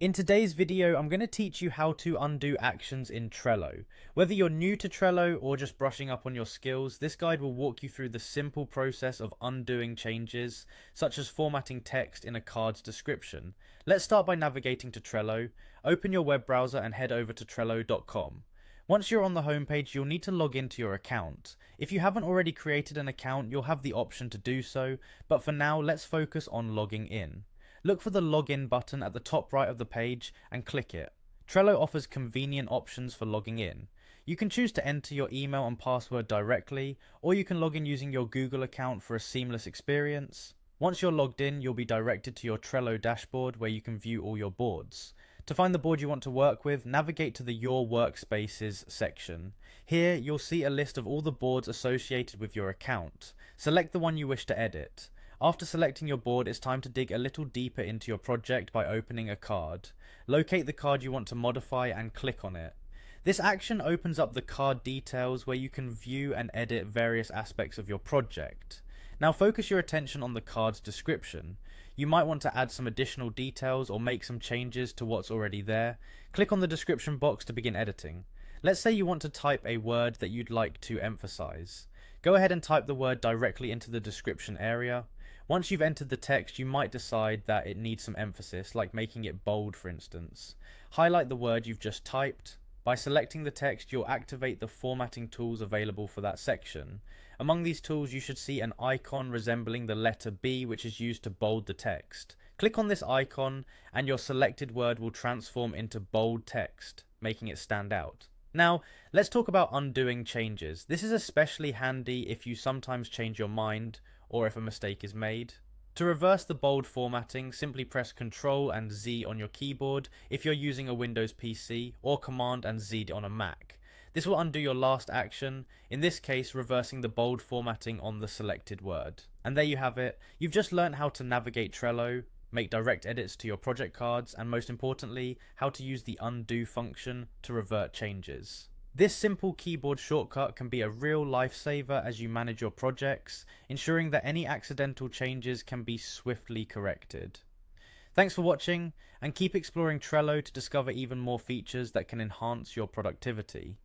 In today's video, I'm going to teach you how to undo actions in Trello. Whether you're new to Trello or just brushing up on your skills, this guide will walk you through the simple process of undoing changes, such as formatting text in a card's description. Let's start by navigating to Trello. Open your web browser and head over to Trello.com. Once you're on the homepage, you'll need to log into your account. If you haven't already created an account, you'll have the option to do so, but for now, let's focus on logging in. Look for the login button at the top right of the page and click it. Trello offers convenient options for logging in. You can choose to enter your email and password directly, or you can log in using your Google account for a seamless experience. Once you're logged in, you'll be directed to your Trello dashboard where you can view all your boards. To find the board you want to work with, navigate to the Your Workspaces section. Here, you'll see a list of all the boards associated with your account. Select the one you wish to edit. After selecting your board, it's time to dig a little deeper into your project by opening a card. Locate the card you want to modify and click on it. This action opens up the card details where you can view and edit various aspects of your project. Now focus your attention on the card's description. You might want to add some additional details or make some changes to what's already there. Click on the description box to begin editing. Let's say you want to type a word that you'd like to emphasize. Go ahead and type the word directly into the description area. Once you've entered the text, you might decide that it needs some emphasis, like making it bold for instance. Highlight the word you've just typed. By selecting the text, you'll activate the formatting tools available for that section. Among these tools, you should see an icon resembling the letter B, which is used to bold the text. Click on this icon and your selected word will transform into bold text, making it stand out. Now, let's talk about undoing changes. This is especially handy if you sometimes change your mind or if a mistake is made. To reverse the bold formatting, simply press Ctrl and Z on your keyboard if you're using a Windows PC, or Command and Z on a Mac. This will undo your last action, in this case reversing the bold formatting on the selected word. And there you have it. You've just learned how to navigate Trello, make direct edits to your project cards, and most importantly, how to use the undo function to revert changes. This simple keyboard shortcut can be a real lifesaver as you manage your projects, ensuring that any accidental changes can be swiftly corrected. Thanks for watching, and keep exploring Trello to discover even more features that can enhance your productivity.